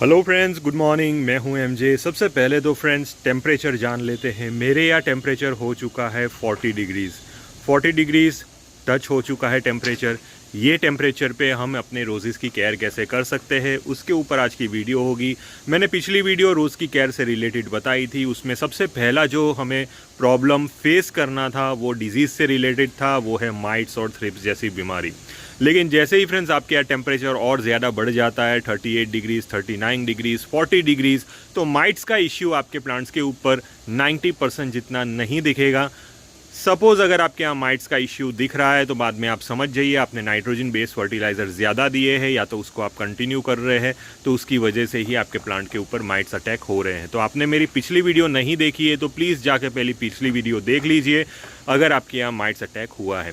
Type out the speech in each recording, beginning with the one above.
Hello friends, good morning. मैं हूं MJ. सबसे पहले तो फ्रेंड्स टेम्परेचर जान लेते हैं। मेरे यहाँ टेम्परेचर हो चुका है 40 डिग्रीज़। 40 डिग्रीज़ टच हो चुका है टेम्परेचर। ये टेम्परेचर पे हम अपने रोज़ेज़ की केयर कैसे कर सकते हैं उसके ऊपर आज की वीडियो होगी। मैंने पिछली वीडियो रोज़ की केयर से रिलेटेड बताई थी। उसमें सबसे पहला जो हमें प्रॉब्लम फेस करना था वो डिजीज़ से रिलेटेड था, वो है माइट्स और थ्रिप्स जैसी बीमारी। लेकिन जैसे ही फ्रेंड्स आपके यहाँ टेम्परेचर और ज़्यादा बढ़ जाता है 38 डिग्रीज़, 39 डिग्रीज़, 40 डिग्रीज़, तो माइट्स का इश्यू आपके प्लांट्स के ऊपर 90% जितना नहीं दिखेगा। सपोज़ अगर आपके यहाँ माइट्स का इश्यू दिख रहा है तो बाद में आप समझ जाइए आपने नाइट्रोजन बेस्ड फर्टिलाइज़र ज़्यादा दिए हैं या तो उसको आप कंटिन्यू कर रहे हैं, तो उसकी वजह से ही आपके प्लांट के ऊपर माइट्स अटैक हो रहे हैं। तो आपने मेरी पिछली वीडियो नहीं देखी है तो प्लीज़ जाके पहले पिछली वीडियो देख लीजिए अगर आपके यहाँ माइट्स अटैक हुआ है।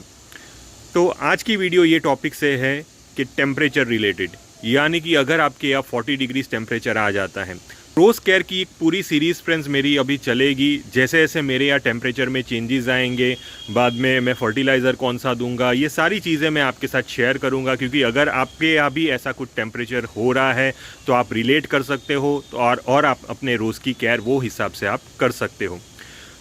तो आज की वीडियो ये टॉपिक से है कि टेम्परेचर रिलेटेड, यानी कि अगर आपके यहाँ 40 डिग्रीज टेम्परेचर आ जाता है। रोज़ केयर की एक पूरी सीरीज़ फ्रेंड्स मेरी अभी चलेगी। जैसे जैसे मेरे यहाँ टेम्परेचर में चेंजेस आएंगे, बाद में मैं फर्टिलाइज़र कौन सा दूंगा, ये सारी चीज़ें मैं आपके साथ शेयर करूंगा। क्योंकि अगर आपके यहाँ भी ऐसा कुछ टेम्परेचर हो रहा है तो आप रिलेट कर सकते हो और आप अपने रोज़ की केयर वो हिसाब से आप कर सकते हो।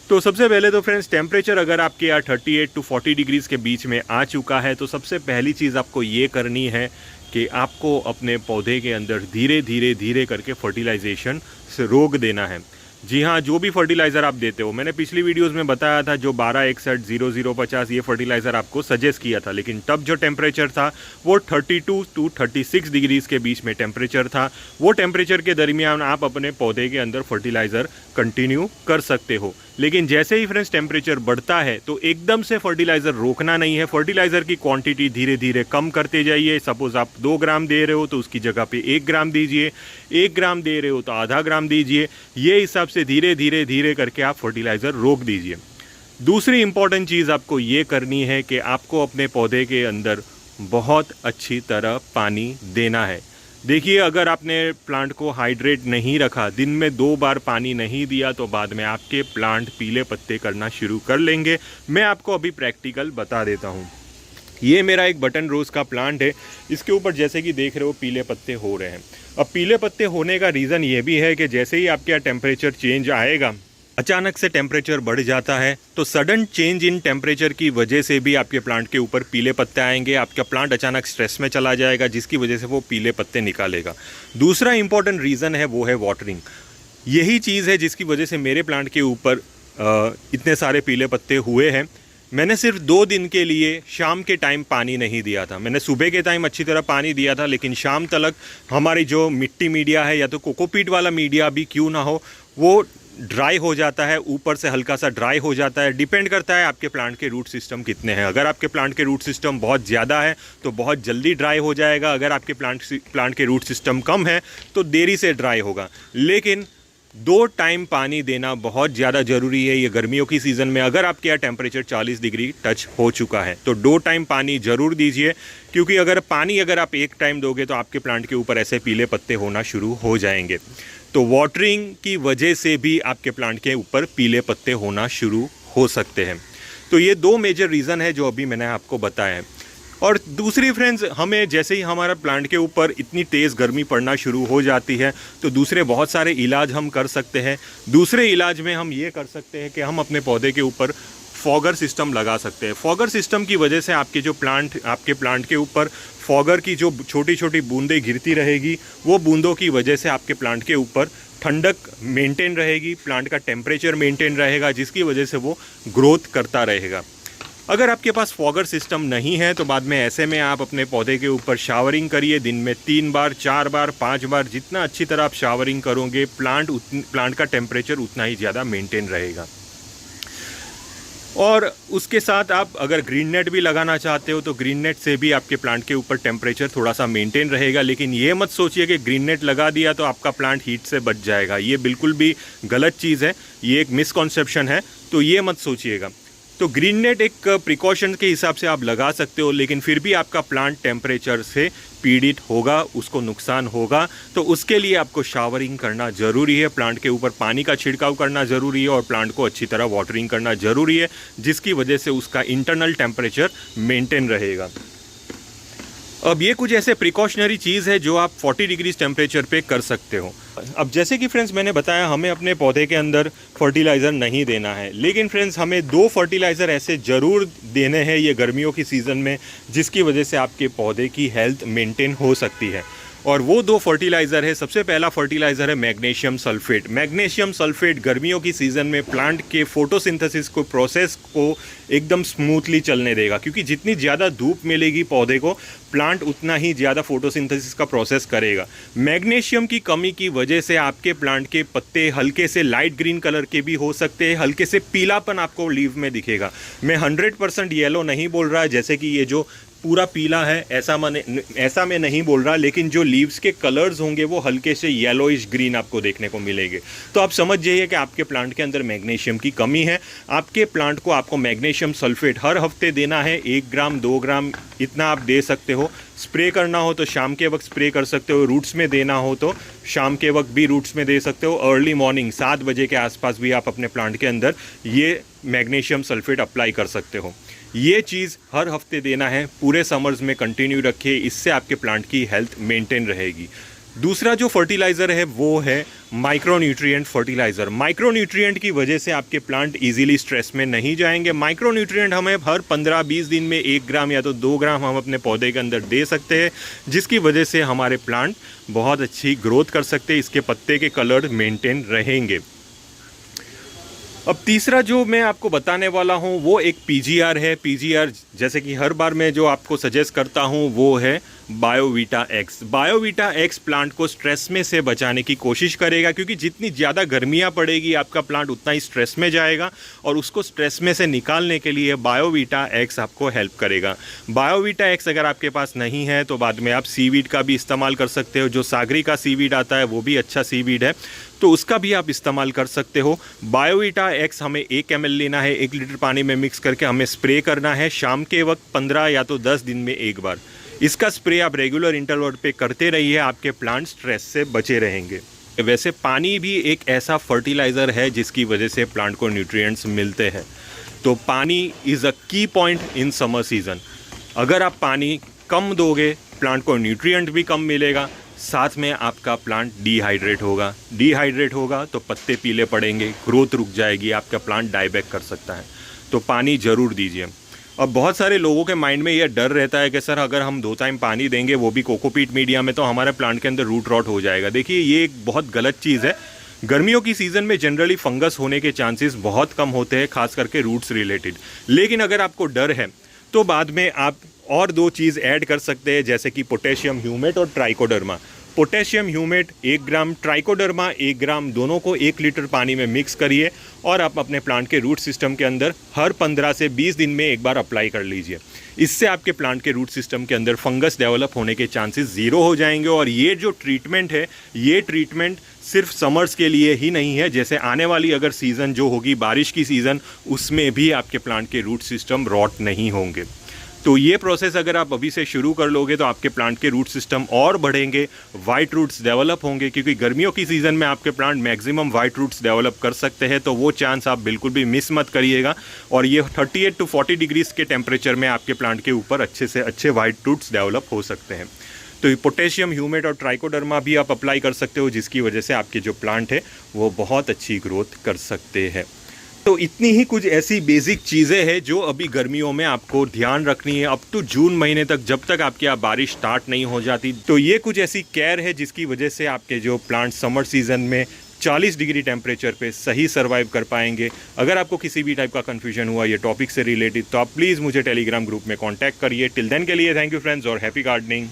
तो सबसे पहले तो फ्रेंड्स टेम्परेचर अगर आपके यहाँ 38 टू 40 डिग्रीज़ के बीच में आ चुका है तो सबसे पहली चीज़ आपको ये करनी है कि आपको अपने पौधे के अंदर धीरे धीरे करके फर्टिलाइजेशन से रोक देना है। जी हाँ, जो भी फर्टिलाइज़र आप देते हो, मैंने पिछली वीडियोस में बताया था जो 12610050 ये फर्टिलाइज़र आपको सजेस्ट किया था। लेकिन तब जो टेम्परेचर था वो 32 टू 36 डिग्रीज़ के बीच में टेम्परेचर था। वो टेम्परेचर के दरमियान आप अपने पौधे के अंदर फर्टिलाइज़र कंटिन्यू कर सकते हो। लेकिन जैसे ही फ्रेंड्स टेम्परेचर बढ़ता है तो एकदम से फर्टिलाइज़र रोकना नहीं है। फर्टिलाइज़र की क्वांटिटी धीरे धीरे कम करते जाइए। सपोज़ आप 2 ग्राम दे रहे हो तो उसकी जगह पे 1 ग्राम दीजिए, 1 ग्राम दे रहे हो तो आधा ग्राम दीजिए। ये हिसाब से धीरे धीरे करके आप फर्टिलाइज़र रोक दीजिए। दूसरी इंपॉर्टेंट चीज़ आपको ये करनी है कि आपको अपने पौधे के अंदर बहुत अच्छी तरह पानी देना है। देखिए, अगर आपने प्लांट को हाइड्रेट नहीं रखा, दिन में 2 बार पानी नहीं दिया तो बाद में आपके प्लांट पीले पत्ते करना शुरू कर लेंगे। मैं आपको अभी प्रैक्टिकल बता देता हूँ। ये मेरा एक बटन रोज़ का प्लांट है। इसके ऊपर जैसे कि देख रहे हो पीले पत्ते हो रहे हैं। अब पीले पत्ते होने का रीज़न ये भी है कि जैसे ही आपके यहाँ टेम्परेचर चेंज आएगा, अचानक से टेम्परेचर बढ़ जाता है तो सडन चेंज इन टेम्परेचर की वजह से भी आपके प्लांट के ऊपर पीले पत्ते आएंगे। आपका प्लांट अचानक स्ट्रेस में चला जाएगा जिसकी वजह से वो पीले पत्ते निकालेगा। दूसरा इंपॉर्टेंट रीज़न है वो है वाटरिंग। यही चीज़ है जिसकी वजह से मेरे प्लांट के ऊपर इतने सारे पीले पत्ते हुए हैं। मैंने सिर्फ 2 दिन के लिए शाम के टाइम पानी नहीं दिया था। मैंने सुबह के टाइम अच्छी तरह पानी दिया था, लेकिन शाम तक हमारी जो मिट्टी मीडिया है या तो कोकोपीट वाला मीडिया भी क्यों ना हो, वो ड्राई हो जाता है, ऊपर से हल्का सा ड्राई हो जाता है। डिपेंड करता है आपके प्लांट के रूट सिस्टम कितने हैं। अगर आपके प्लांट के रूट सिस्टम बहुत ज़्यादा है तो बहुत जल्दी ड्राई हो जाएगा। अगर आपके प्लांट के रूट सिस्टम कम है तो देरी से ड्राई होगा। लेकिन 2 टाइम पानी देना बहुत ज़्यादा ज़रूरी है। ये गर्मियों की सीज़न में अगर आपके यहाँ टेम्परेचर 40 डिग्री टच हो चुका है तो 2 टाइम पानी ज़रूर दीजिए। क्योंकि अगर आप 1 टाइम दोगे तो आपके प्लांट के ऊपर ऐसे पीले पत्ते होना शुरू हो जाएंगे। तो वाटरिंग की वजह से भी आपके प्लांट के ऊपर पीले पत्ते होना शुरू हो सकते हैं। तो ये 2 मेजर रीज़न है जो अभी मैंने आपको बताया है। और दूसरी फ्रेंड्स, हमें जैसे ही हमारा प्लांट के ऊपर इतनी तेज़ गर्मी पड़ना शुरू हो जाती है तो दूसरे बहुत सारे इलाज हम कर सकते हैं। दूसरे इलाज में हम ये कर सकते हैं कि हम अपने पौधे के ऊपर फॉगर सिस्टम लगा सकते हैं। फॉगर सिस्टम की वजह से आपके प्लांट के ऊपर फॉगर की जो छोटी छोटी बूंदें गिरती रहेगी, वो बूंदों की वजह से आपके प्लांट के ऊपर ठंडक मेंटेन रहेगी, प्लांट का टेम्परेचर मेंटेन रहेगा, जिसकी वजह से वो ग्रोथ करता रहेगा। अगर आपके पास फॉगर सिस्टम नहीं है तो बाद में ऐसे में आप अपने पौधे के ऊपर शावरिंग करिए। दिन में 3 बार, 4 बार, 5 बार, जितना अच्छी तरह आप शावरिंग करोगे प्लांट का टेम्परेचर उतना ही ज़्यादा मेंटेन रहेगा। और उसके साथ आप अगर ग्रीन नेट भी लगाना चाहते हो तो ग्रीन नेट से भी आपके प्लांट के ऊपर टेम्परेचर थोड़ा सा मेंटेन रहेगा। लेकिन ये मत सोचिए कि ग्रीन नेट लगा दिया तो आपका प्लांट हीट से बच जाएगा। ये बिल्कुल भी गलत चीज़ है, ये एक मिसकॉन्सेप्शन है, तो ये मत सोचिएगा। तो ग्रीन नेट एक प्रिकॉशन के हिसाब से आप लगा सकते हो, लेकिन फिर भी आपका प्लांट टेम्परेचर से पीड़ित होगा, उसको नुकसान होगा। तो उसके लिए आपको शावरिंग करना ज़रूरी है, प्लांट के ऊपर पानी का छिड़काव करना ज़रूरी है और प्लांट को अच्छी तरह वाटरिंग करना ज़रूरी है, जिसकी वजह से उसका इंटरनल टेम्परेचर मेंटेन रहेगा। अब ये कुछ ऐसे प्रिकॉशनरी चीज़ है जो आप 40 डिग्रीज टेम्परेचर पे कर सकते हो। अब जैसे कि फ्रेंड्स मैंने बताया, हमें अपने पौधे के अंदर फर्टिलाइज़र नहीं देना है, लेकिन फ्रेंड्स हमें 2 फर्टिलाइज़र ऐसे ज़रूर देने हैं ये गर्मियों की सीज़न में, जिसकी वजह से आपके पौधे की हेल्थ मेंटेन हो सकती है। और वो 2 फर्टिलाइज़र है, सबसे पहला फर्टिलाइज़र है मैग्नीशियम सल्फेट। मैग्नीशियम सल्फेट गर्मियों की सीज़न में प्लांट के फोटोसिंथेसिस को प्रोसेस को एकदम स्मूथली चलने देगा, क्योंकि जितनी ज़्यादा धूप मिलेगी पौधे को, प्लांट उतना ही ज़्यादा फोटोसिंथेसिस का प्रोसेस करेगा। मैग्नीशियम की कमी की वजह से आपके प्लांट के पत्ते हल्के से लाइट ग्रीन कलर के भी हो सकते हैं, हल्के से पीलापन आपको लीव में दिखेगा। मैं 100% येलो नहीं बोल रहा है, जैसे कि ये जो पूरा पीला है ऐसा मैं नहीं बोल रहा, लेकिन जो लीव्स के कलर्स होंगे वो हल्के से येलोइश ग्रीन आपको देखने को मिलेंगे। तो आप समझ जाइए कि आपके प्लांट के अंदर मैग्नीशियम की कमी है। आपके प्लांट को आपको मैग्नीशियम सल्फेट हर हफ्ते देना है, 1 ग्राम 2 ग्राम इतना आप दे सकते हो। स्प्रे करना हो तो शाम के वक्त स्प्रे कर सकते हो, रूट्स में देना हो तो शाम के वक्त भी रूट्स में दे सकते हो। अर्ली मॉर्निंग 7 बजे के आसपास भी आप अपने प्लांट के अंदर ये मैग्नीशियम सल्फेट अप्लाई कर सकते हो। ये चीज़ हर हफ्ते देना है, पूरे समर्स में कंटिन्यू रखिए, इससे आपके प्लांट की हेल्थ मेंटेन रहेगी। दूसरा जो फर्टिलाइज़र है वो है माइक्रोन्यूट्रिएंट फर्टिलाइज़र। माइक्रोन्यूट्रिएंट की वजह से आपके प्लांट इजीली स्ट्रेस में नहीं जाएंगे। माइक्रोन्यूट्रिएंट हमें हर 15-20 दिन में 1 ग्राम या तो 2 ग्राम हम अपने पौधे के अंदर दे सकते हैं, जिसकी वजह से हमारे प्लांट बहुत अच्छी ग्रोथ कर सकते हैं, इसके पत्ते के कलर मेंटेन रहेंगे। अब तीसरा जो मैं आपको बताने वाला हूँ वो एक पीजीआर है। पीजीआर जैसे कि हर बार मैं जो आपको सजेस्ट करता हूँ वो है बायोवीटा एक्स। बायोवीटा एक्स प्लांट को स्ट्रेस में से बचाने की कोशिश करेगा, क्योंकि जितनी ज़्यादा गर्मियाँ पड़ेगी आपका प्लांट उतना ही स्ट्रेस में जाएगा, और उसको स्ट्रेस में से निकालने के लिए बायोवीटा एक्स आपको हेल्प करेगा। बायोवीटा एक्स अगर आपके पास नहीं है तो बाद में आप सीवीड का भी इस्तेमाल कर सकते हो। जो सागरी का सीवीड आता है वो भी अच्छा सीवीड है, तो उसका भी आप इस्तेमाल कर सकते हो। बायोवीटा एक्स हमें 1 ml लेना है, 1 लीटर पानी में मिक्स करके हमें स्प्रे करना है शाम के वक्त 15 या तो 10 दिन में एक बार। इसका स्प्रे आप रेगुलर इंटरवल पे करते रहिए, आपके प्लांट स्ट्रेस से बचे रहेंगे। वैसे पानी भी एक ऐसा फर्टिलाइज़र है जिसकी वजह से प्लांट को न्यूट्रिएंट्स मिलते हैं, तो पानी इज़ अ की पॉइंट इन समर सीज़न। अगर आप पानी कम दोगे, प्लांट को न्यूट्रिएंट भी कम मिलेगा, साथ में आपका प्लांट डिहाइड्रेट होगा तो पत्ते पीले पड़ेंगे, ग्रोथ रुक जाएगी, आपका प्लांट डाईबैक कर सकता है। तो पानी ज़रूर दीजिए। अब बहुत सारे लोगों के माइंड में यह डर रहता है कि सर अगर हम 2 टाइम पानी देंगे वो भी कोकोपीट मीडिया में, तो हमारे प्लांट के अंदर रूट रॉट हो जाएगा। देखिए ये एक बहुत गलत चीज़ है। गर्मियों की सीज़न में जनरली फंगस होने के चांसेस बहुत कम होते हैं, खास करके रूट्स रिलेटेड। लेकिन अगर आपको डर है तो बाद में आप और 2 चीज़ ऐड कर सकते हैं, जैसे कि पोटेशियम ह्यूमेट और ट्राइकोडर्मा। पोटेशियम ह्यूमेट 1 ग्राम, ट्राइकोडर्मा 1 ग्राम, दोनों को 1 लीटर पानी में मिक्स करिए और आप अपने प्लांट के रूट सिस्टम के अंदर हर 15 से 20 दिन में एक बार अप्लाई कर लीजिए। इससे आपके प्लांट के रूट सिस्टम के अंदर फंगस डेवलप होने के चांसेस 0 हो जाएंगे। और ये जो ट्रीटमेंट है, ये ट्रीटमेंट सिर्फ समर्स के लिए ही नहीं है, जैसे आने वाली अगर सीज़न जो होगी बारिश की सीज़न, उसमें भी आपके प्लांट के रूट सिस्टम रॉट नहीं होंगे। तो ये प्रोसेस अगर आप अभी से शुरू कर लोगे तो आपके प्लांट के रूट सिस्टम और बढ़ेंगे, वाइट रूट्स डेवलप होंगे, क्योंकि गर्मियों की सीज़न में आपके plant maximum white roots develop कर सकते हैं। तो वो चांस आप बिल्कुल भी मिस मत करिएगा। और ये 38 to 40 डिग्रीज के टेम्परेचर में आपके प्लांट के ऊपर अच्छे से अच्छे वाइट रूट्स डेवलप हो सकते हैं। तो पोटेशियम ह्यूमेट और ट्राइकोडर्मा भी आप अप्लाई कर सकते हो, जिसकी वजह से आपके जो प्लांट है वो बहुत अच्छी ग्रोथ कर सकते हैं। तो इतनी ही कुछ ऐसी बेसिक चीज़ें हैं जो अभी गर्मियों में आपको ध्यान रखनी है अप टू जून महीने तक, जब तक आपके यहाँ बारिश स्टार्ट नहीं हो जाती। तो ये कुछ ऐसी केयर है जिसकी वजह से आपके जो प्लांट समर सीजन में 40 डिग्री टेम्परेचर पे सही सर्वाइव कर पाएंगे। अगर आपको किसी भी टाइप का कन्फ्यूजन हुआ ये टॉपिक से रिलेटेड, तो आप प्लीज़ मुझे टेलीग्राम ग्रुप में कॉन्टैक्ट करिए। टिल देन के लिए थैंक यू फ्रेंड्स और हैप्पी गार्डनिंग।